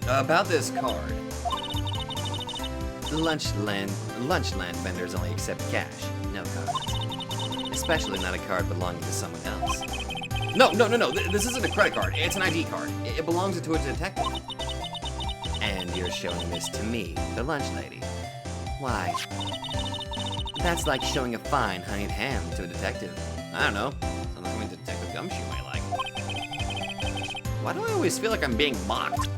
About this card. Lunchland vendors only accept cash, no cards. Especially not a card belonging to someone else. No. This isn't a credit card. It's an ID card. It belongs to a detective. And you're showing this to me, the lunch lady. Why? That's like showing a fine honeyed ham to a detective. I don't know. Sounds like something Detective Gumshoe might like. Why do I always feel like I'm being mocked?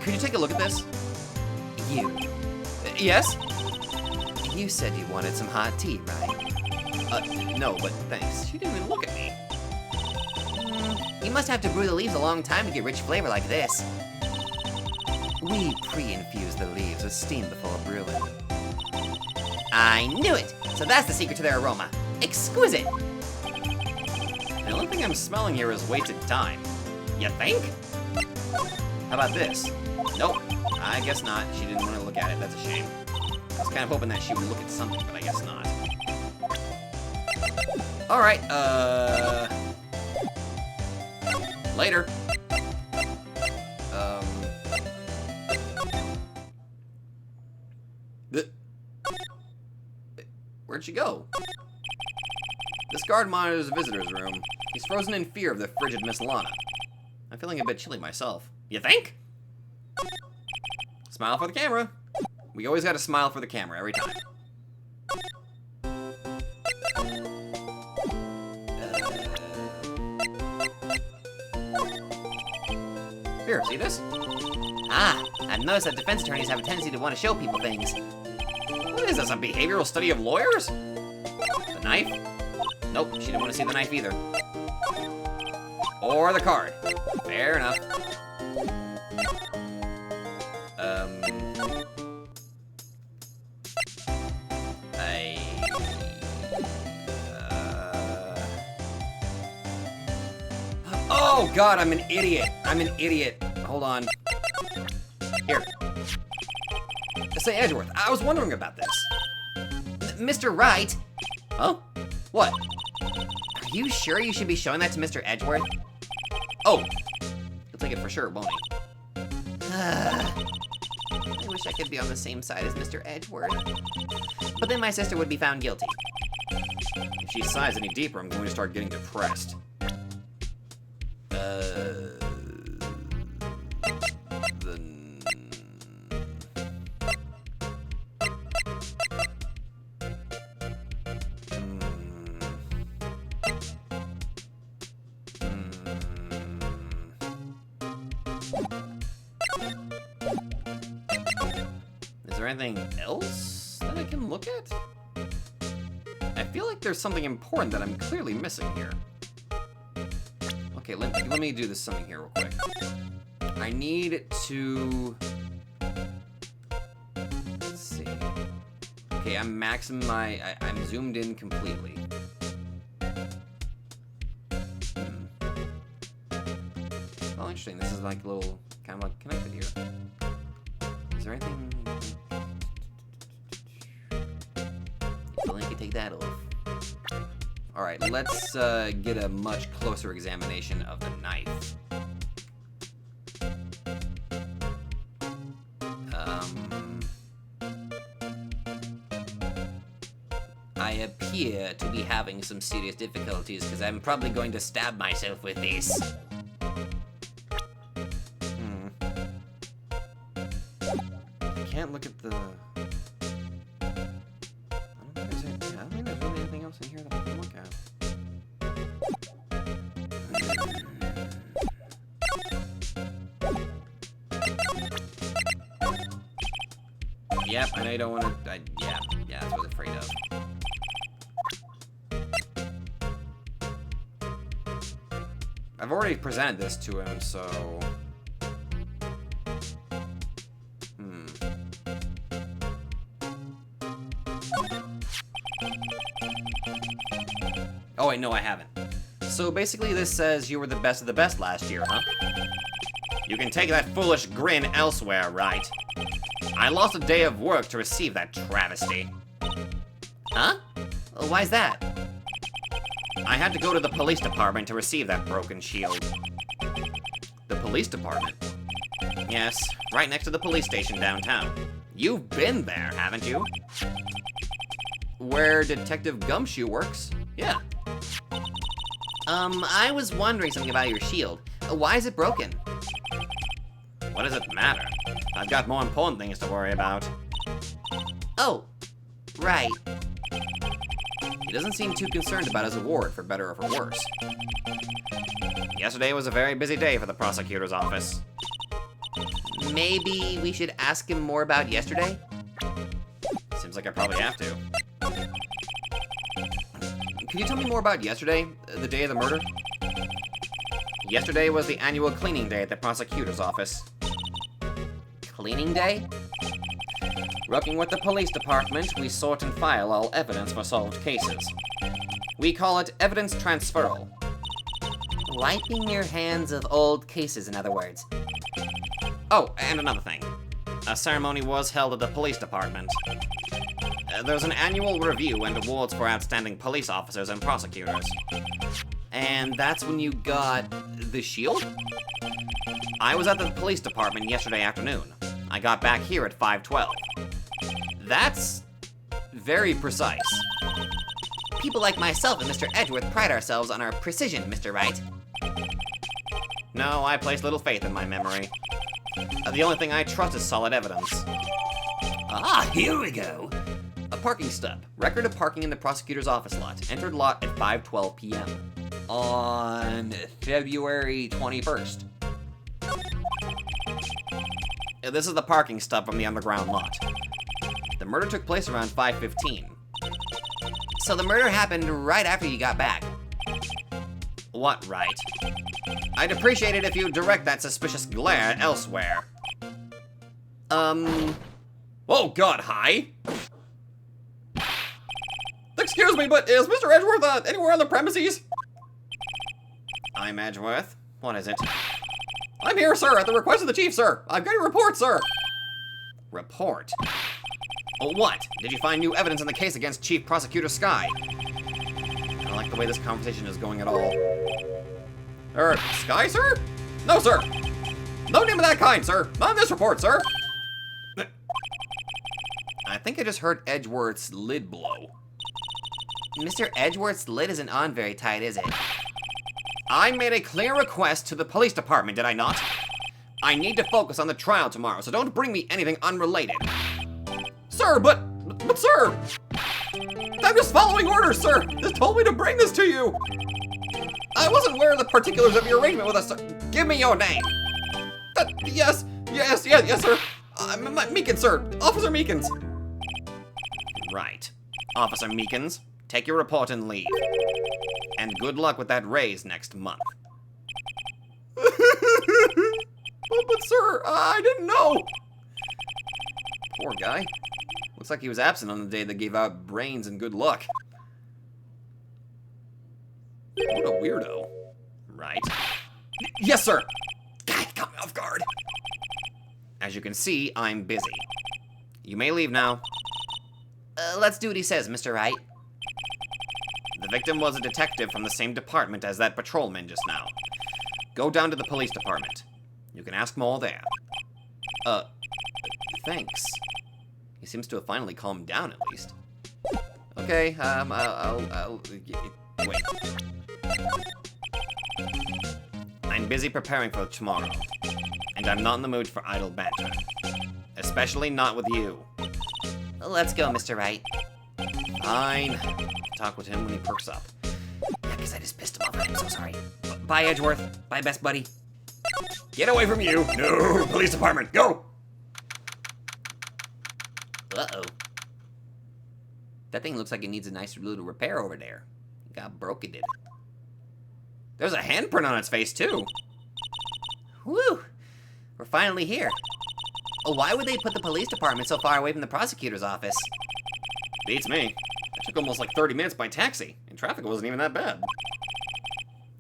Could you take a look at this? You. Yes? You said you wanted some hot tea, right? No, but thanks. She didn't even look at me. You must have to brew the leaves a long time to get rich flavor like this. We pre-infuse the leaves with steam before brewing. I knew it! So that's the secret to their aroma. Exquisite! The only thing I'm smelling here is wasted time. You think? How about this? Nope, I guess not. She didn't want to look at it, that's a shame. I was kind of hoping that she would look at something, but I guess not. Alright, later. Where'd she go? This guard monitors the visitor's room. He's frozen in fear of the frigid Miss Lana. I'm feeling a bit chilly myself. You think? Smile for the camera. We always gotta smile for the camera every time. Here, see this? Ah, I've noticed that defense attorneys have a tendency to want to show people things. What is this, a behavioral study of lawyers? The knife? Nope, she didn't want to see the knife either. Or the card. Fair enough. Oh god, I'm an idiot. I'm an idiot. Hold on. Here. Say Edgeworth, I was wondering about this. Mr. Wright? Huh? What? Are you sure you should be showing that to Mr. Edgeworth? Oh. He'll take it for sure, won't he? I wish I could be on the same side as Mr. Edgeworth. But then my sister would be found guilty. If she sighs any deeper, I'm going to start getting depressed. Is there anything else that I can look at? I feel like there's something important that I'm clearly missing here. Okay, let me do this something here real quick. I need to... Let's see. Okay, I'm maxing my... I'm zoomed in completely. Oh, interesting. This is like a little... kind of like connected here. Is there anything... I feel like I could take that off. Alright, let's get a much closer examination of the knife. I appear to be having some serious difficulties because I'm probably going to stab myself with this. I can't look at the... I don't think there's really anything else in here that I can look at. Yep, I know you don't want to... yeah, that's what I was afraid of. I've already presented this to him, so... Oh wait, no I haven't. So basically this says you were the best of the best last year, huh? You can take that foolish grin elsewhere, Wright. I lost a day of work to receive that travesty. Huh? Why's that? I had to go to the police department to receive that broken shield. The police department? Yes, right next to the police station downtown. You've been there, haven't you? Where Detective Gumshoe works? Yeah. I was wondering something about your shield. Why is it broken? What does it matter? I've got more important things to worry about. Oh, right. He doesn't seem too concerned about his award, for better or for worse. Yesterday was a very busy day for the prosecutor's office. Maybe we should ask him more about yesterday? Seems like I probably have to. Can you tell me more about yesterday, the day of the murder? Yesterday was the annual cleaning day at the prosecutor's office. Cleaning day? Working with the police department, we sort and file all evidence for solved cases. We call it evidence transferal. Wiping your hands of old cases, in other words. Oh, and another thing. A ceremony was held at the police department. There's an annual review and awards for outstanding police officers and prosecutors. And that's when you got the shield? I was at the police department yesterday afternoon. I got back here at 5:12. That's very precise. People like myself and Mr. Edgeworth pride ourselves on our precision, Mr. Wright. No, I place little faith in my memory. The only thing I trust is solid evidence. Ah, here we go. A parking stop. Record of parking in the prosecutor's office lot. Entered lot at 5:12 p.m. on February 21st. This is the parking stub from the underground lot. The murder took place around 5:15. So the murder happened right after you got back. What, right? I'd appreciate it if you direct that suspicious glare elsewhere. Oh god, hi? Excuse me, but is Mr. Edgeworth anywhere on the premises? I'm Edgeworth. What is it? I'm here, sir, at the request of the chief, sir. I've got your report, sir. Report? Oh, what? Did you find new evidence in the case against Chief Prosecutor Sky? I don't like the way this conversation is going at all. Sky, sir? No, sir. No name of that kind, sir. Not in this report, sir. I think I just heard Edgeworth's lid blow. Mr. Edgeworth's lid isn't on very tight, is it? I made a clear request to the police department, did I not? I need to focus on the trial tomorrow, so don't bring me anything unrelated. Sir, but sir! I'm just following orders, sir! Just told me to bring this to you! I wasn't aware of the particulars of your arrangement with us, sir. Give me your name! Yes, sir. Meekins, sir. Officer Meekins. Right. Officer Meekins, take your report and leave. And good luck with that raise next month. But sir, I didn't know. Poor guy. Looks like he was absent on the day that gave out brains and good luck. What a weirdo. Right. Yes, sir. God, caught me off guard. As you can see, I'm busy. You may leave now. Let's do what he says, Mr. Wright. The victim was a detective from the same department as that patrolman just now. Go down to the police department. You can ask more there. Thanks. He seems to have finally calmed down, at least. Okay, I'll wait. I'm busy preparing for tomorrow, and I'm not in the mood for idle banter. Especially not with you. Let's go, Mr. Wright. Fine. Talk with him when he perks up. Yeah, guess I just pissed him off. I'm so sorry. Bye, Edgeworth. Bye, best buddy. Get away from you! No! Police department, go! Uh-oh. That thing looks like it needs a nice little repair over there. It got broken, did it? There's a handprint on its face, too. Whew! We're finally here. Why would they put the police department so far away from the prosecutor's office? Beats me. It took almost like 30 minutes by taxi, and traffic wasn't even that bad.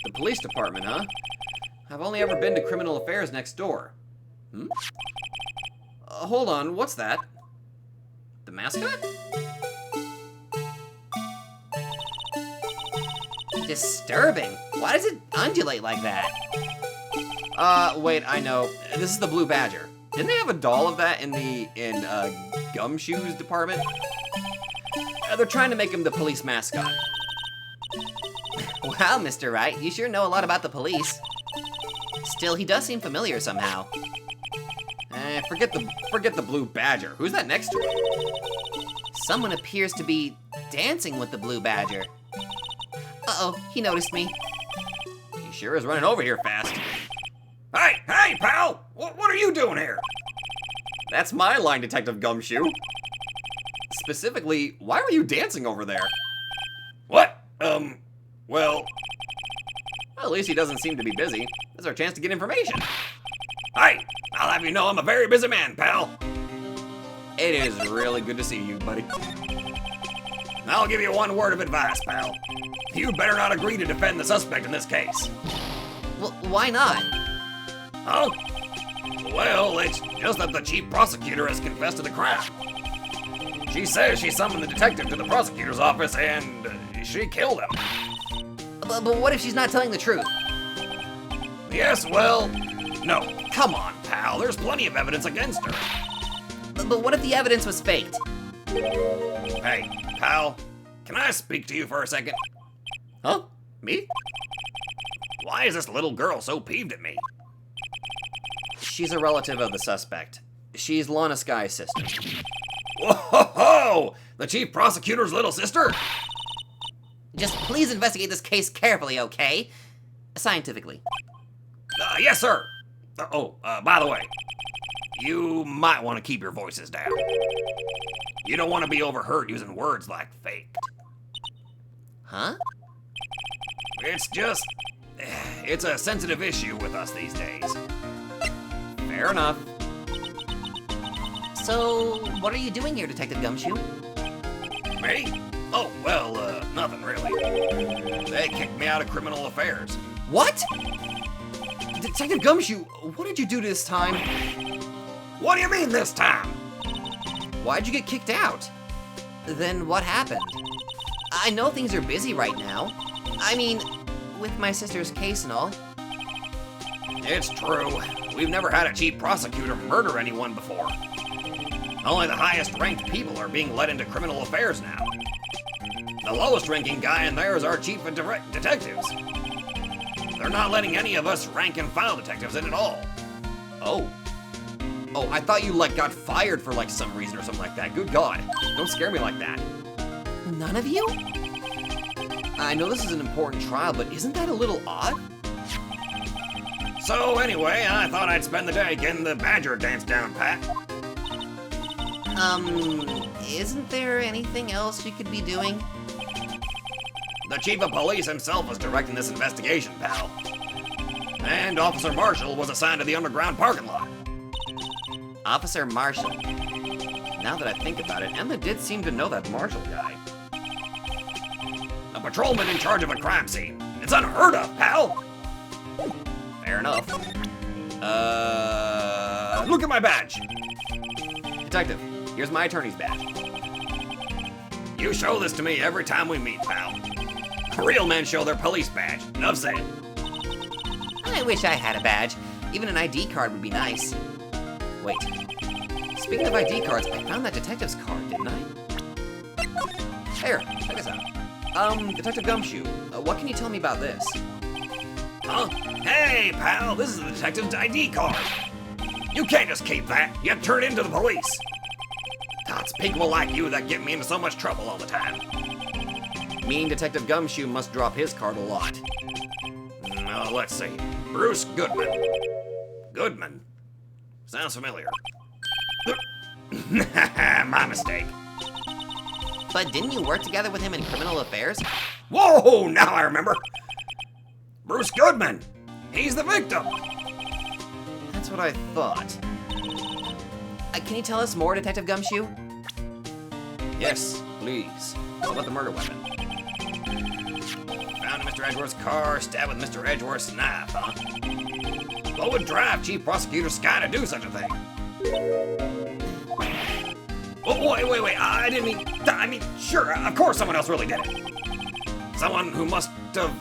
The police department, huh? I've only ever been to criminal affairs next door. Hmm? Hold on, what's that? The mascot? Disturbing. Why does it undulate like that? Wait, I know. This is the Blue Badger. Didn't they have a doll of that in Gumshoe's department? They're trying to make him the police mascot. Wow, Mr. Wright, you sure know a lot about the police. Still, he does seem familiar somehow. Forget the Blue Badger. Who's that next to him? Someone appears to be dancing with the Blue Badger. Uh-oh, he noticed me. He sure is running over here fast. Hey, pal! What are you doing here? That's my line, Detective Gumshoe. Specifically, why were you dancing over there? What? Well, at least he doesn't seem to be busy. This is our chance to get information. Hey, I'll have you know I'm a very busy man, pal. It is really good to see you, buddy. I'll give you one word of advice, pal. You better not agree to defend the suspect in this case. Well, why not? Huh? Well, it's just that the chief prosecutor has confessed to the crime. She says she summoned the detective to the prosecutor's office and she killed him. But what if she's not telling the truth? Yes, well, no. Come on, pal. There's plenty of evidence against her. But what if the evidence was faked? Hey, pal, can I speak to you for a second? Huh? Me? Why is this little girl so peeved at me? She's a relative of the suspect. She's Lana Sky's sister. Whoa! The chief prosecutor's little sister? Just please investigate this case carefully, okay? Scientifically. Yes, sir. By the way, you might want to keep your voices down. You don't want to be overheard using words like faked. Huh? It's a sensitive issue with us these days. Fair enough. So, what are you doing here, Detective Gumshoe? Me? Oh, well, nothing really. They kicked me out of criminal affairs. What? Detective Gumshoe, what did you do this time? What do you mean this time? Why'd you get kicked out? Then what happened? I know things are busy right now. I mean, with my sister's case and all. It's true. We've never had a chief prosecutor murder anyone before. Only the highest ranked people are being let into criminal affairs now. The lowest ranking guy in there is our chief of detectives. They're not letting any of us rank and file detectives in at all. Oh, I thought you got fired for some reason or something like that. Good God, don't scare me like that. None of you? I know this is an important trial, but isn't that a little odd? So anyway, I thought I'd spend the day getting the Badger dance down pat. Isn't there anything else you could be doing? The chief of police himself was directing this investigation, pal. And Officer Marshall was assigned to the underground parking lot. Officer Marshall. Now that I think about it, Emma did seem to know that Marshall guy. A patrolman in charge of a crime scene. It's unheard of, pal! Fair enough. Look at my badge! Detective, here's my attorney's badge. You show this to me every time we meet, pal. Real men show their police badge. Enough said. I wish I had a badge. Even an ID card would be nice. Wait. Speaking of ID cards, I found that detective's card, didn't I? Here, check this out. Detective Gumshoe, what can you tell me about this? Huh? Hey, pal, this is the detective's ID card. You can't just keep that. You have to turn it into the police. It's people like you that get me into so much trouble all the time. Meaning Detective Gumshoe must drop his card a lot. Let's see. Bruce Goodman. Goodman? Sounds familiar. My mistake. But didn't you work together with him in criminal affairs? Whoa, now I remember. Bruce Goodman. He's the victim. That's what I thought. Can you tell us more, Detective Gumshoe? Yes, please. What about the murder weapon? Found him Mr. Edgeworth's car, stabbed with Mr. Edgeworth's knife, huh? What would drive Chief Prosecutor Sky to do such a thing? Oh, wait, I didn't mean... I mean, sure, of course someone else really did it. Someone who must have...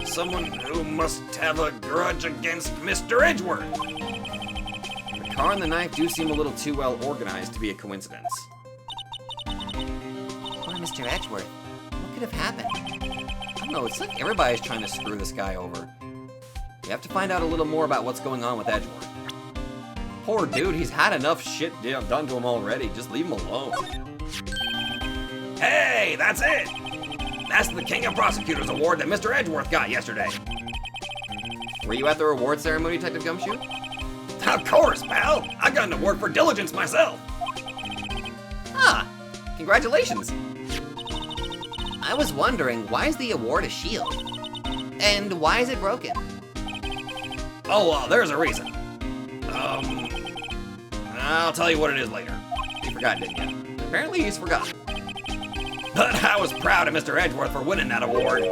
Someone who must have a grudge against Mr. Edgeworth. The car and the knife do seem a little too well organized to be a coincidence. Poor Mr. Edgeworth. What could have happened? I don't know, it's like everybody's trying to screw this guy over. We have to find out a little more about what's going on with Edgeworth. Poor dude, he's had enough shit done to him already. Just leave him alone. Hey, that's it! That's the King of Prosecutors award that Mr. Edgeworth got yesterday. Were you at the reward ceremony, Detective Gumshoe? Of course, pal! I got an award for diligence myself. Ah, congratulations. I was wondering, why is the award a shield? And why is it broken? Oh, well, there's a reason. I'll tell you what it is later. You forgot, didn't you? Apparently he's forgot. But I was proud of Mr. Edgeworth for winning that award.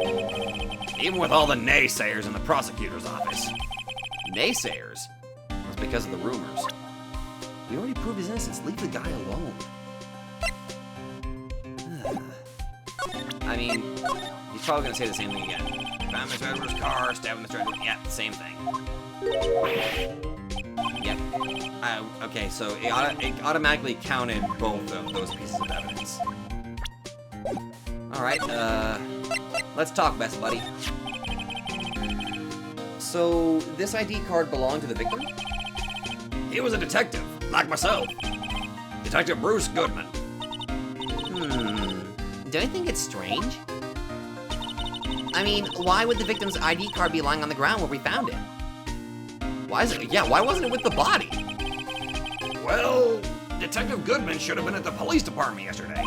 Even with all the naysayers in the prosecutor's office. Naysayers? That's because of the rumors. We already proved his innocence. Leave the guy alone. I mean, he's probably gonna say the same thing again. Found Mr. Edgeworth's car, stabbed Mr. Edgeworth. Yeah, same thing. Yep. Okay, so it automatically counted both of those pieces of evidence. Alright, let's talk, best buddy. So, this ID card belonged to the victim? He was a detective, like myself. Detective Bruce Goodman. Don't you think it's strange? I mean, why would the victim's ID card be lying on the ground where we found it? Why wasn't it with the body? Well, Detective Goodman should have been at the police department yesterday.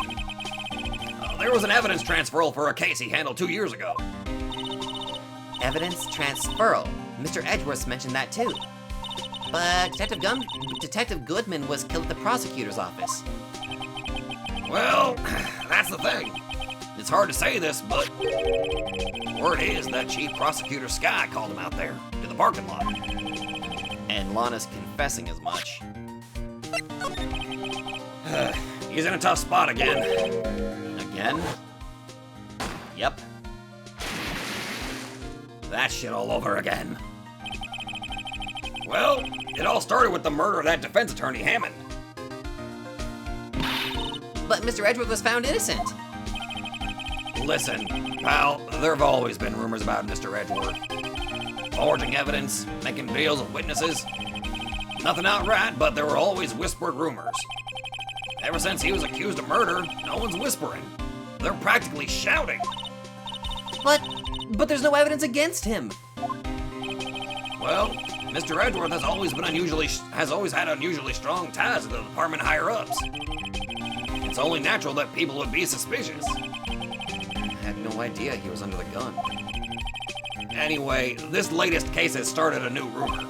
There was an evidence transferal for a case he handled 2 years ago. Evidence transferal? Mr. Edgeworth mentioned that too. But Detective Goodman was killed at the prosecutor's office. Well, that's the thing. It's hard to say this, but word is that Chief Prosecutor Sky called him out there to the parking lot. And Lana's confessing as much. He's in a tough spot again. Again? Yep. That shit all over again. Well, it all started with the murder of that defense attorney, Hammond. But Mr. Edgeworth was found innocent. Listen, pal, there have always been rumors about Mr. Edgeworth. Forging evidence, making deals with witnesses. Nothing outright, but there were always whispered rumors. Ever since he was accused of murder, no one's whispering. They're practically shouting. But there's no evidence against him. Well, Mr. Edgeworth has always had unusually strong ties to the department higher-ups. It's only natural that people would be suspicious. I had no idea he was under the gun. Anyway, this latest case has started a new rumor.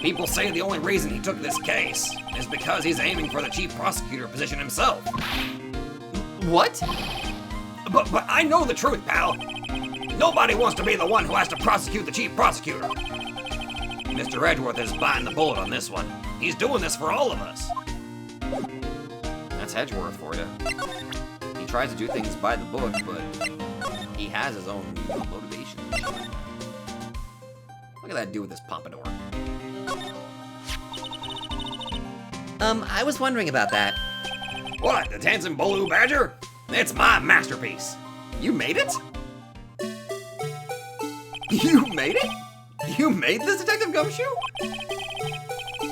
People say the only reason he took this case is because he's aiming for the chief prosecutor position himself. What? But I know the truth, pal. Nobody wants to be the one who has to prosecute the chief prosecutor. Mr. Edgeworth is biting the bullet on this one. He's doing this for all of us. That's Edgeworth for you. He tries to do things by the book, but he has his own motivation. Look at that dude with his pompadour. I was wondering about that. What, the Dancing Bolu Badger? It's my masterpiece. You made it? You made it? You made this, Detective Gumshoe?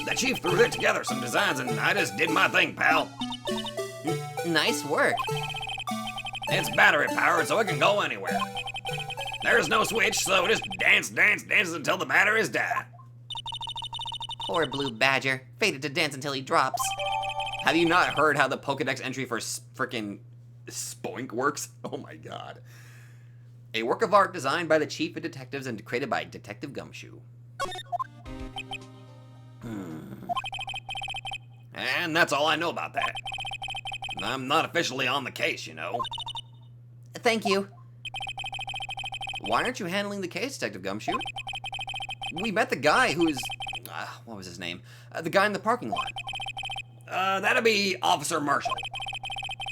The chief threw it together, some designs, and I just did my thing, pal. Nice work. It's battery powered, so it can go anywhere. There's no switch, so it just dances until the batteries die. Poor Blue Badger, fated to dance until he drops. Have you not heard how the Pokedex entry for frickin' Spoink works? Oh my god. A work of art designed by the chief of detectives and created by Detective Gumshoe. And that's all I know about that. I'm not officially on the case, you know. Thank you. Why aren't you handling the case, Detective Gumshoe? We met the guy who's... what was his name? The guy in the parking lot. That'd be Officer Marshall.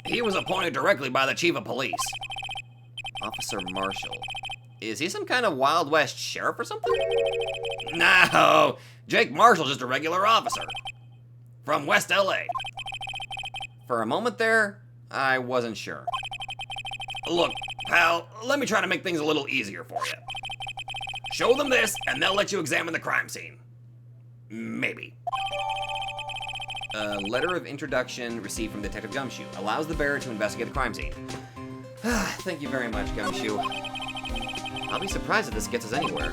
He was appointed directly by the Chief of Police. Officer Marshall. Is he some kind of Wild West sheriff or something? No, Jake Marshall's just a regular officer. From West LA. For a moment there, I wasn't sure. Look, pal, let me try to make things a little easier for you. Show them this, and they'll let you examine the crime scene. Maybe. A letter of introduction received from Detective Gumshoe allows the bearer to investigate the crime scene. Thank you very much, Gumshoe. I'll be surprised if this gets us anywhere.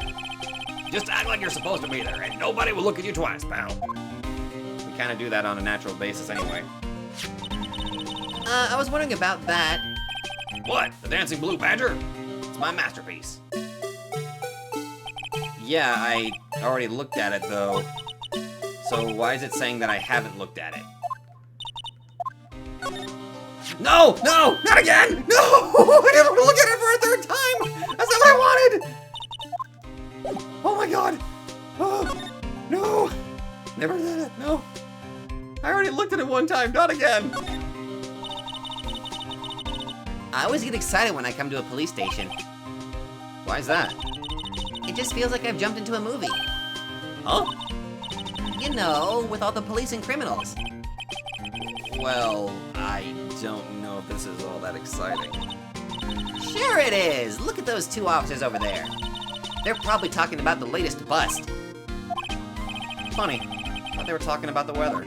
Just act like you're supposed to be there, and nobody will look at you twice, pal. We kind of do that on a natural basis anyway. I was wondering about that. What, the Dancing Blue Badger? It's my masterpiece. Yeah, I already looked at it, though. So why is it saying that I haven't looked at it? No! No! Not again! No! I didn't want to look at it for a third time! That's not what I wanted! Oh my god! Oh, no! Never did it, no. I already looked at it one time, not again! I always get excited when I come to a police station. Why is that? It just feels like I've jumped into a movie. Huh? You know, with all the police and criminals. Well, I don't know if this is all that exciting. Sure it is! Look at those two officers over there. They're probably talking about the latest bust. Funny, I thought they were talking about the weather.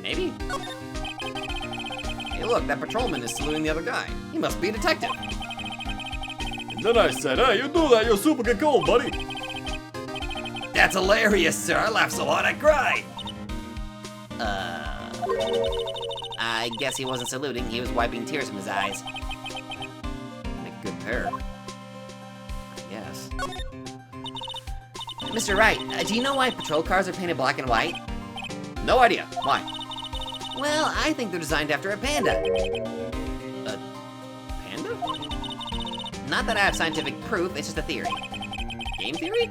Maybe? Hey look, that patrolman is saluting the other guy. He must be a detective. And then I said, hey, you do that, you'll super get cold, buddy. That's hilarious, sir. I laughed so hard I cried. I guess he wasn't saluting, he was wiping tears from his eyes. Make a good pair. I guess. Mr. Wright, do you know why patrol cars are painted black and white? No idea. Why? Well, I think they're designed after a panda. A panda? Not that I have scientific proof, it's just a theory. Game theory?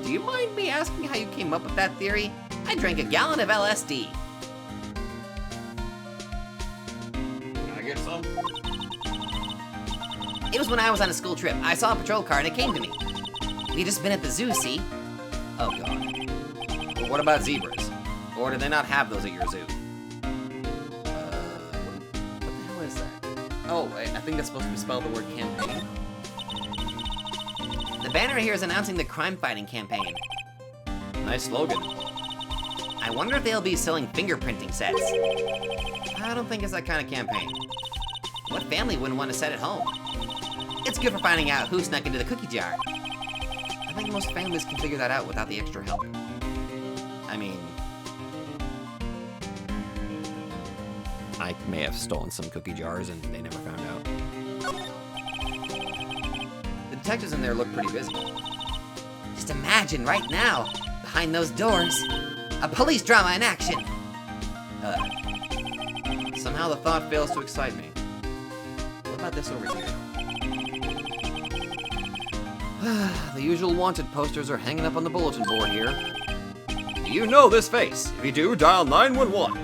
Do you mind me asking how you came up with that theory? I drank a gallon of LSD. Can I get some? It was when I was on a school trip. I saw a patrol car and it came to me. We'd just been at the zoo, see? Oh god. But what about zebras? Or do they not have those at your zoo? What the hell is that? Oh, I think that's supposed to spell the word campaign. The banner here is announcing the crime-fighting campaign. Nice slogan. I wonder if they'll be selling fingerprinting sets. I don't think it's that kind of campaign. What family wouldn't want a set at home? It's good for finding out who snuck into the cookie jar. I think most families can figure that out without the extra help. I mean, I may have stolen some cookie jars and they never found out. The detectives in there look pretty busy. Just imagine right now, behind those doors, a police drama in action. Somehow the thought fails to excite me. What about this over here? The usual wanted posters are hanging up on the bulletin board here. Do you know this face? If you do, dial 911.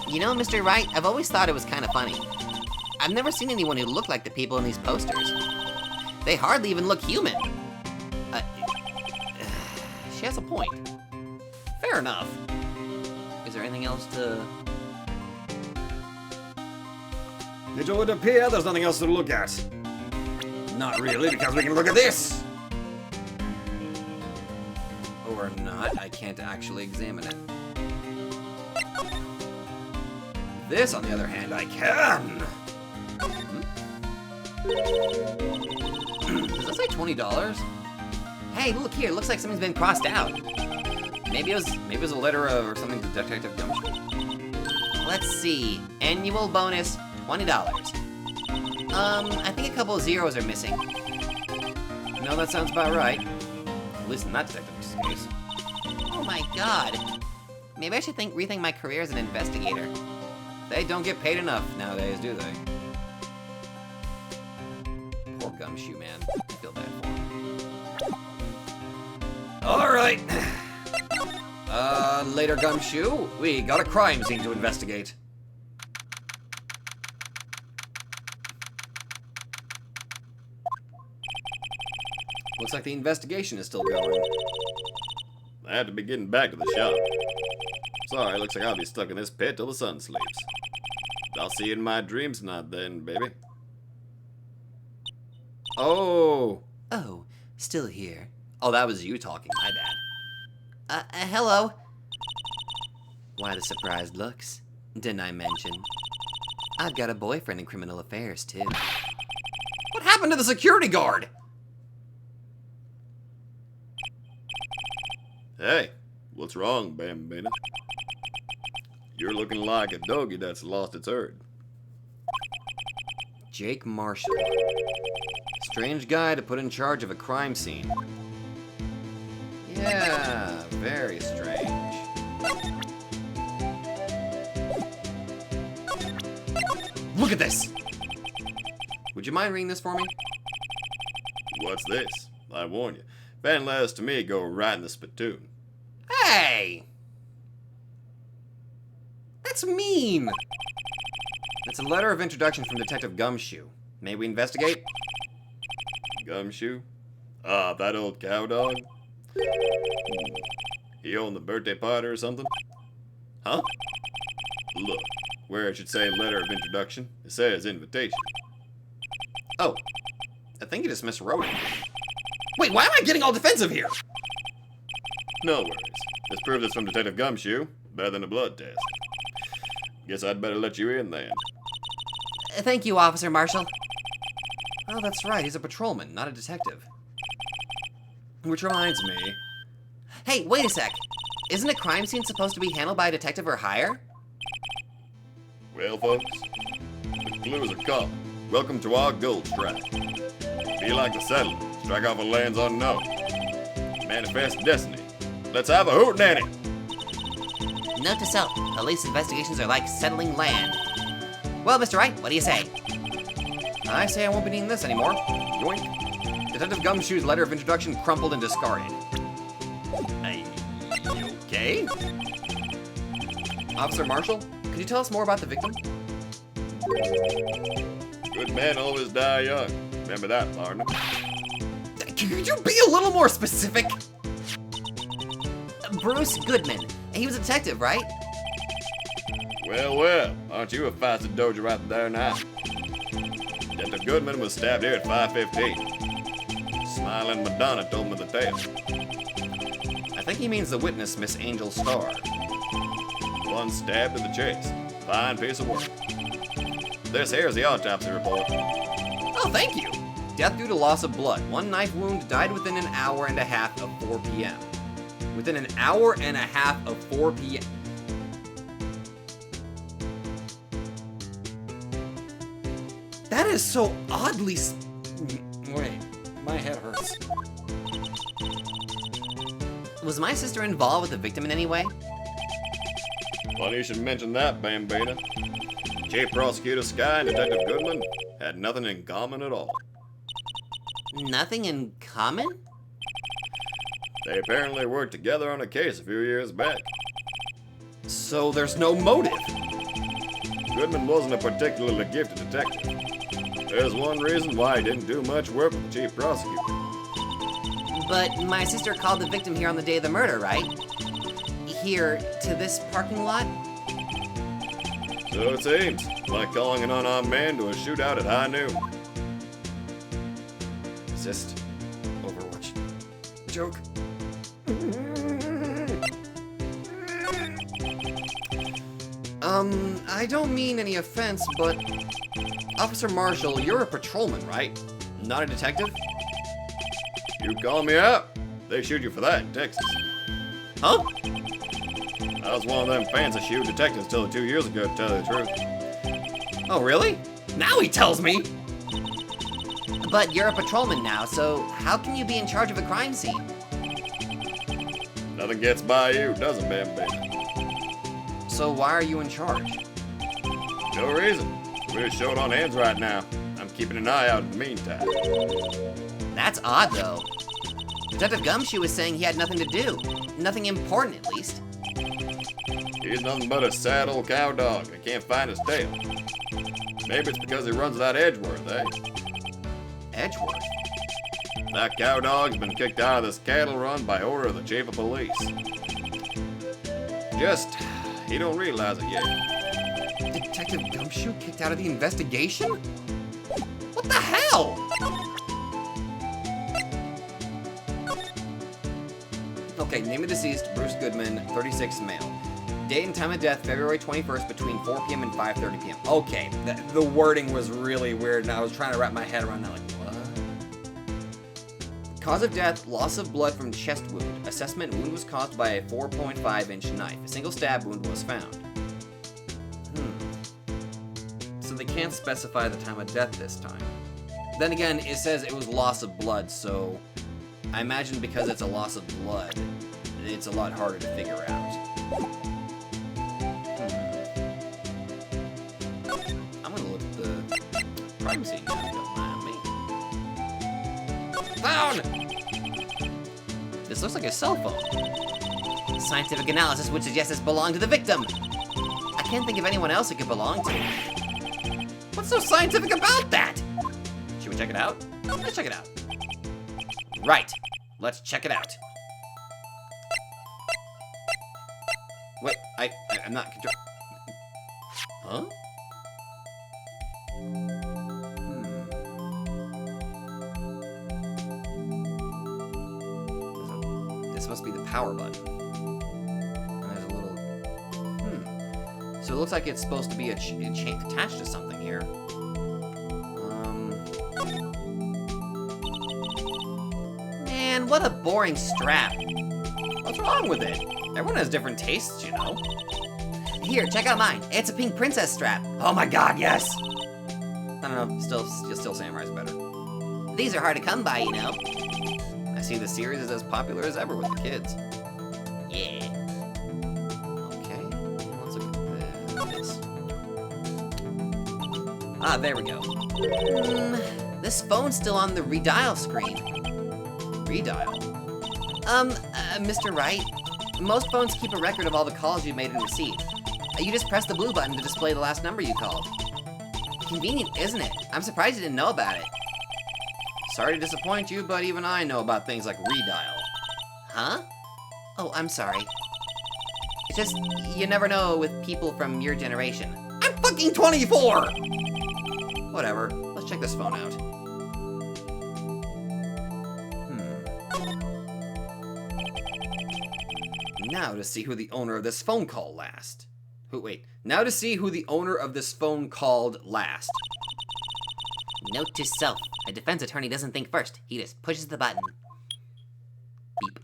You know, Mr. Wright, I've always thought it was kind of funny. I've never seen anyone who looked like the people in these posters. They hardly even look human. She has a point. Fair enough. Is there anything else to... It would appear there's nothing else to look at. Not really, because we can look at this! Or not, I can't actually examine it. This, on the other hand, I can! Does that say $20? Hey, look here, it looks like something's been crossed out. Maybe it was a letter or something to Detective Gumshoe. Let's see. Annual bonus, $20. I think a couple of zeros are missing. No, that sounds about right. At least in that detective's case. Oh my god. Maybe I should rethink my career as an investigator. They don't get paid enough nowadays, do they? Gumshoe, man. I feel bad for him. Alright. Later, Gumshoe. We got a crime scene to investigate. Looks like the investigation is still going. I have to be getting back to the shop. Sorry, looks like I'll be stuck in this pit till the sun sleeps. I'll see you in my dreams tonight then, baby. Oh. Oh, still here. Oh, that was you talking, my bad. Hello. Why the surprised looks? Didn't I mention? I've got a boyfriend in criminal affairs, too. What happened to the security guard? Hey, what's wrong, Bambina? You're looking like a doggy that's lost its herd. Jake Marshall. Strange guy to put in charge of a crime scene. Yeah, very strange. Look at this! Would you mind reading this for me? What's this? I warn you. If anything letters to me, go right in the spittoon. Hey! That's mean! It's a letter of introduction from Detective Gumshoe. May we investigate? Gumshoe? Ah, that old cow dog? He owned the birthday party or something? Huh? Look, where it should say letter of introduction, it says invitation. Oh, I think you just miswrote it. Wait, why am I getting all defensive here? No worries. This proves it's from Detective Gumshoe. Better than a blood test. Guess I'd better let you in then. Thank you, Officer Marshall. Oh, that's right. He's a patrolman, not a detective. Which reminds me... Hey, wait a sec. Isn't a crime scene supposed to be handled by a detective or higher? Well, folks, the clues are caught. Welcome to our gold strike. Be like the settler. Strike off a lands unknown. Manifest destiny. Let's have a hootenanny. Note to self, police investigations are like settling land. Well, Mr. Wright, what do you say? I say I won't be needing this anymore. Yoink. Detective Gumshoe's letter of introduction crumpled and discarded. You okay? Officer Marshall, could you tell us more about the victim? Good men always die young. Remember that, partner. Could you be a little more specific? Bruce Goodman. He was a detective, right? Well, well, aren't you a feisty doja right there now? Detective Goodman was stabbed here at 5:15. Smiling Madonna told me the tale. I think he means the witness, Miss Angel Starr. One stabbed in the chest. Fine piece of work. This here's the autopsy report. Oh, thank you. Death due to loss of blood. One knife wound, died within an hour and a half of 4 p.m. Within an hour and a half of 4 p.m. That is so oddly... Wait, my head hurts. Was my sister involved with the victim in any way? Funny you should mention that, Bambina. Chief Prosecutor Sky and Detective Goodman had nothing in common at all. Nothing in common? They apparently worked together on a case a few years back. So there's no motive. Goodman wasn't a particularly gifted detective. There's one reason why he didn't do much work with the chief prosecutor. But my sister called the victim here on the day of the murder, right? Here, to this parking lot? So it seems, like calling an unarmed man to a shootout at high noon. Assist. Overwatch. Joke. I don't mean any offense, but... Officer Marshall, you're a patrolman, right? Not a detective? You call me out? They shoot you for that in Texas. Huh? I was one of them fancy shoe detectives till 2 years ago, to tell you the truth. Oh, really? Now he tells me! But you're a patrolman now, so how can you be in charge of a crime scene? Nothing gets by you, does it, Bambina? So why are you in charge? No reason. We're short on hands right now. I'm keeping an eye out in the meantime. That's odd, though. Detective Gumshoe was saying he had nothing to do. Nothing important, at least. He's nothing but a sad old cow dog that can't find his tail. Maybe it's because he runs without Edgeworth, eh? Edgeworth? That cow dog's been kicked out of this cattle run by order of the chief of police. Just, he don't realize it yet. Detective Gumshoe kicked out of the investigation? What the hell? Okay, name of deceased, Bruce Goodman, 36, male. Date and time of death, February 21st, between 4 p.m. and 5:30 p.m. Okay, the wording was really weird, and I was trying to wrap my head around that, like, what? Cause of death, loss of blood from chest wound. Assessment, wound was caused by a 4.5-inch knife. A single stab wound was found. So they can't specify the time of death this time. Then again, it says it was loss of blood, so I imagine because it's a loss of blood, it's a lot harder to figure out. I'm gonna look at the crime scene now, if you don't mind me. Found! This looks like a cell phone. Scientific analysis would suggest this belonged to the victim. I can't think of anyone else it could belong to. What's so scientific about that? Should we check it out? Let's check it out. Right. Let's check it out. Wait, I'm not control. Huh? This must be the power button. And there's a little. So it looks like it's supposed to be attached to something here. Man, what a boring strap. What's wrong with it? Everyone has different tastes, you know. Here, check out mine. It's a pink princess strap. Oh my god, yes! I don't know, still Samurai's better. These are hard to come by, you know. I see the series is as popular as ever with the kids. Yeah. Okay, let's look at this. Ah, there we go. This phone's still on the redial screen. Redial? Mr. Wright, most phones keep a record of all the calls you made and received. You just press the blue button to display the last number you called. Convenient, isn't it? I'm surprised you didn't know about it. Sorry to disappoint you, but even I know about things like redial. Huh? Oh, I'm sorry. It's just, you never know with people from your generation. I'm fucking 24! Whatever, let's check this phone out. Now to see who the owner of this phone call last. Now to see who the owner of this phone called last. Note to self, a defense attorney doesn't think first, he just pushes the button. Beep.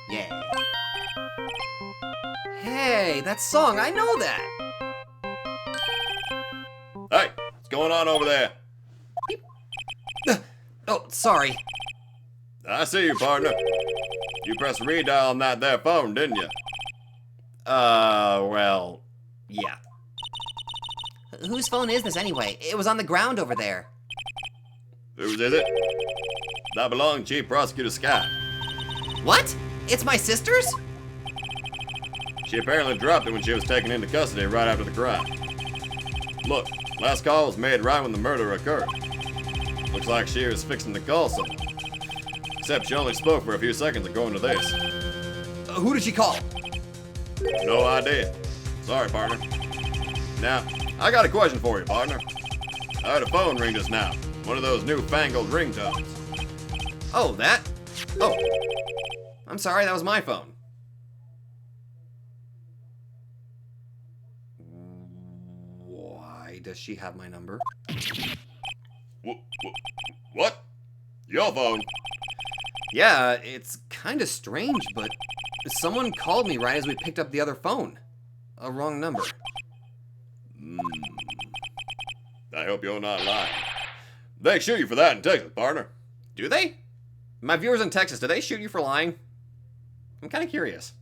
Yeah. Hey, that song, I know that! Hey, what's going on over there? Oh, sorry. I see you, partner. You pressed redial on that there phone, didn't you? Well, yeah. Whose phone is this anyway? It was on the ground over there. Whose is it? That belonged to Chief Prosecutor Scott. What? It's my sister's? She apparently dropped it when she was taken into custody right after the crime. Look, last call was made right when the murder occurred. Looks like she was fixing to call someone. Except she only spoke for a few seconds according to this. Who did she call? No idea. Sorry, partner. Now, I got a question for you, partner. I heard a phone ring just now. One of those newfangled ringtones. Oh, that? Oh. I'm sorry, that was my phone. Why does she have my number? What? Your phone? Yeah, it's kind of strange, but someone called me right as we picked up the other phone. A wrong number. I hope you're not lying. They shoot you for that in Texas, partner. Do they? My viewers in Texas, do they shoot you for lying? I'm kind of curious.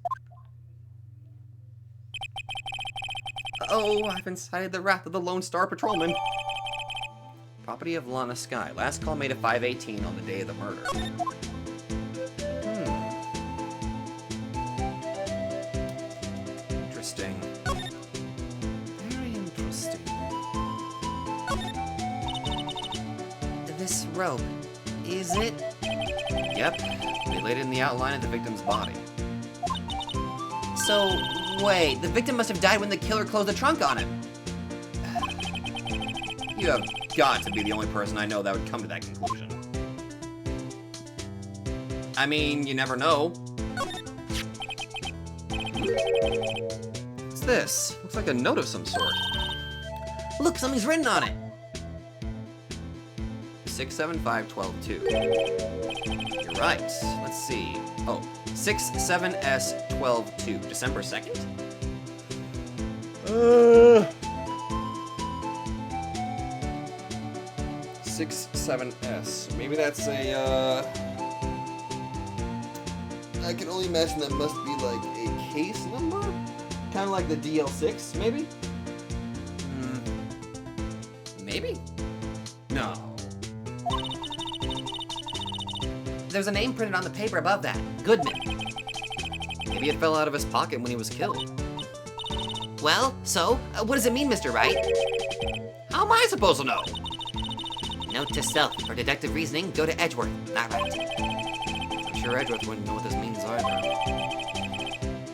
Oh, I've incited the wrath of the Lone Star Patrolman. Property of Lana Sky. Last call made at 5:18 on the day of the murder. Interesting. Very interesting. This rope, is it? Yep. They laid it in the outline of the victim's body. So, wait, the victim must have died when the killer closed the trunk on him. You have got to be the only person I know that would come to that conclusion. I mean, you never know. What's this? Looks like a note of some sort. Look, something's written on it. 675-12-2. You're right. Let's see. Oh, 67S-12-2. December 2nd? 67S. Maybe that's a, I can only imagine that must be like a case number? Kind of like the DL6, maybe? Maybe? No. There's a name printed on the paper above that. Goodman. Maybe it fell out of his pocket when he was killed. Well, so, what does it mean, Mr. Wright? How am I supposed to know? Note to self, for deductive reasoning, go to Edgeworth, not Wright. I'm sure Edgeworth wouldn't know what this means either.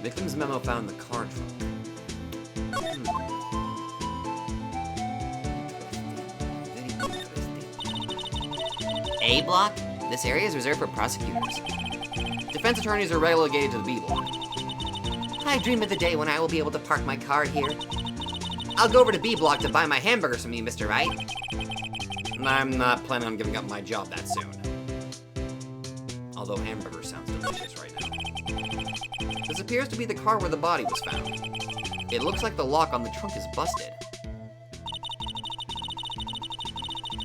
Victim's memo found in the car trunk. A block? This area is reserved for prosecutors. Defense attorneys are relegated to the B block. I dream of the day when I will be able to park my car here. I'll go over to B block to buy my hamburgers from you, Mr. Wright. I'm not planning on giving up my job that soon. Although hamburger sounds delicious right now. This appears to be the car where the body was found. It looks like the lock on the trunk is busted.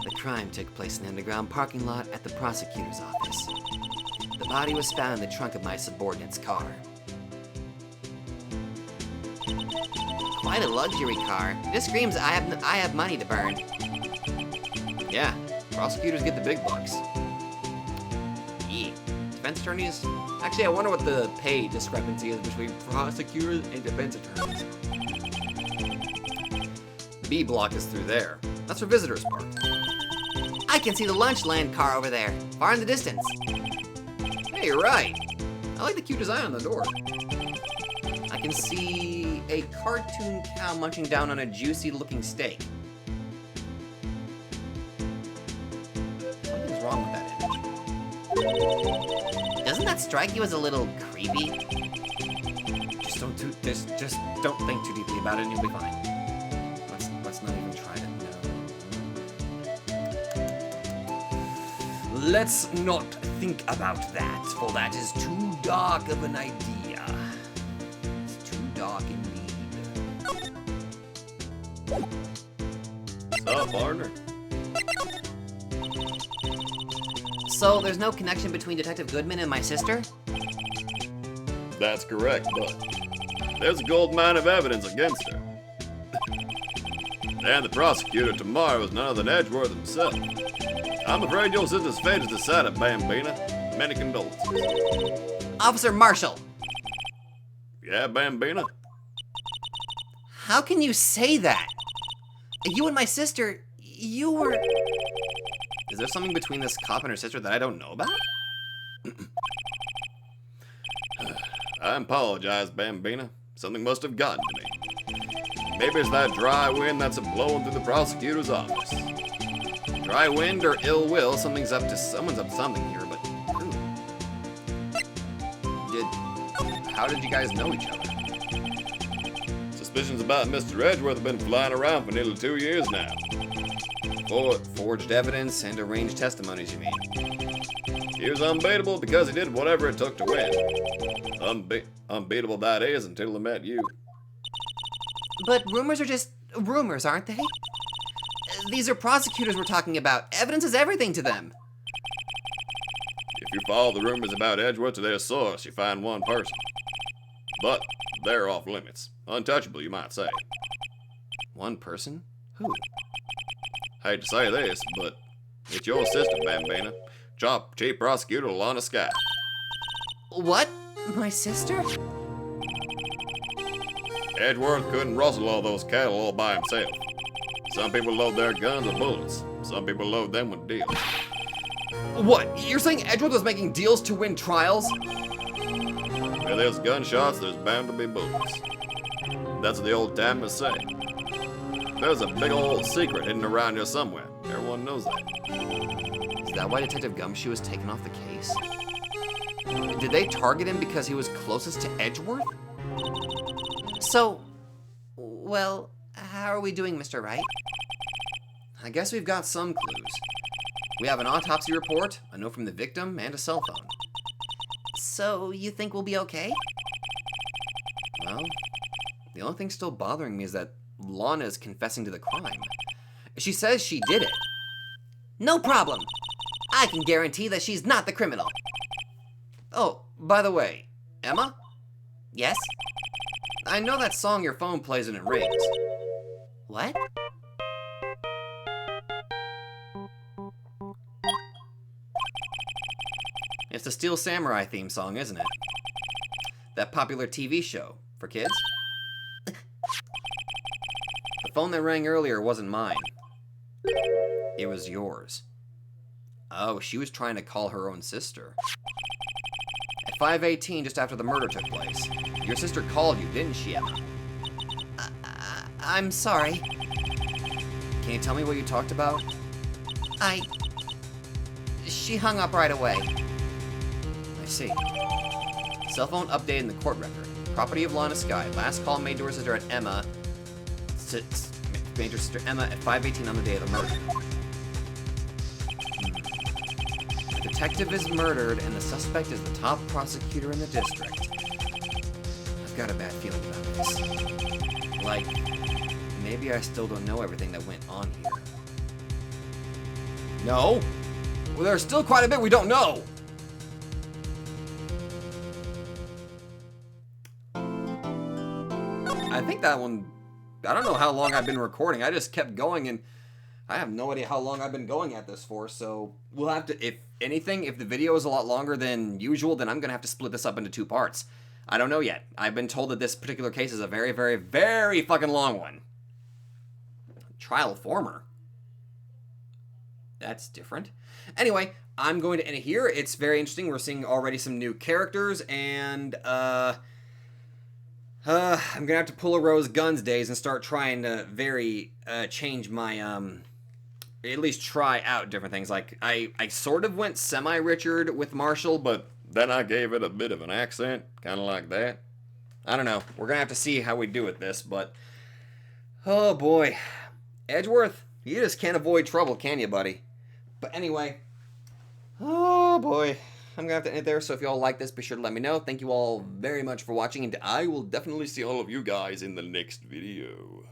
The crime took place in the underground parking lot at the prosecutor's office. The body was found in the trunk of my subordinate's car. Quite a luxury car. This screams I have money to burn. Yeah, prosecutors get the big bucks. Defense attorneys? Actually, I wonder what the pay discrepancy is between prosecutors and defense attorneys. B block is through there. That's where visitors park. I can see the Lunchland car over there, far in the distance. Hey, you're right. I like the cute design on the door. I can see a cartoon cow munching down on a juicy-looking steak. Something's wrong with that image. Doesn't that strike you as a little creepy? Just don't think too deeply about it and you'll be fine. Let's not even try to know. Let's not think about that, for that is too dark of an idea. It's too dark indeed. What's up, partner? So, there's no connection between Detective Goodman and my sister? That's correct, but there's a gold mine of evidence against her. And the prosecutor tomorrow is none other than Edgeworth himself. I'm afraid your sister's fate is decided, Bambina. Many condolences. Officer Marshall! Yeah, Bambina? How can you say that? You and my sister, you were... Is there something between this cop and her sister that I don't know about? I apologize, Bambina. Something must have gotten to me. Maybe it's that dry wind that's blowing through the prosecutor's office. Dry wind or ill will, someone's up to something here, but who? How did you guys know each other? Suspicions about Mr. Edgeworth have been flying around for nearly 2 years now. Forged evidence and arranged testimonies, you mean? He was unbeatable because he did whatever it took to win. Unbeatable that is until he met you. But rumors are just rumors, aren't they? These are prosecutors we're talking about. Evidence is everything to them. If you follow the rumors about Edgeworth to their source, you find one person. But they're off limits. Untouchable, you might say. One person? Who? Hate to say this, but it's your sister, Gambina. Chief Prosecutor Lana Sky. What? My sister? Edgeworth couldn't rustle all those cattle all by himself. Some people load their guns with bullets. Some people load them with deals. What? You're saying Edgeworth was making deals to win trials? Where there's gunshots, there's bound to be bullets. That's what the old timers say. There's a big old secret hidden around here somewhere. Everyone knows that. Is that why Detective Gumshoe was taken off the case? Did they target him because he was closest to Edgeworth? So, well, how are we doing, Mr. Wright? I guess we've got some clues. We have an autopsy report, a note from the victim, and a cell phone. So, you think we'll be okay? Well, the only thing still bothering me is that Lana is confessing to the crime. She says she did it. No problem. I can guarantee that she's not the criminal. Oh, by the way, Emma? Yes? I know that song your phone plays and it rings. What? It's the Steel Samurai theme song, isn't it? That popular TV show for kids? The phone that rang earlier wasn't mine. It was yours. Oh, she was trying to call her own sister. At 5:18, just after the murder took place, your sister called you, didn't she, Emma? I'm sorry. Can you tell me what you talked about? She hung up right away. I see. Cell phone updated in the court record. Property of Lana Sky. Last call made to her sister at Emma. Made to her sister Emma at 5:18 on the day of the murder. The detective is murdered, and the suspect is the top prosecutor in the district. I've got a bad feeling about this. Like, maybe I still don't know everything that went on here. No? Well, there's still quite a bit we don't know. I think that one, I don't know how long I've been recording. I just kept going, and I have no idea how long I've been going at this for, so we'll have to, if anything, if the video is a lot longer than usual, then I'm going to have to split this up into 2 parts. I don't know yet. I've been told that this particular case is a very, very, very fucking long one. Trial former. That's different. Anyway, I'm going to end it here. It's very interesting. We're seeing already some new characters, and I'm gonna have to pull a Rose Guns days and start trying to change my at least try out different things. Like I sort of went semi-Richard with Marshall, but Then I gave it a bit of an accent, kind of like that. I don't know. We're gonna have to see how we do with this, but oh boy, Edgeworth, you just can't avoid trouble, can you, buddy? But anyway, oh boy, I'm gonna have to end it there. So if you all like this, be sure to let me know. Thank you all very much for watching, and I will definitely see all of you guys in the next video.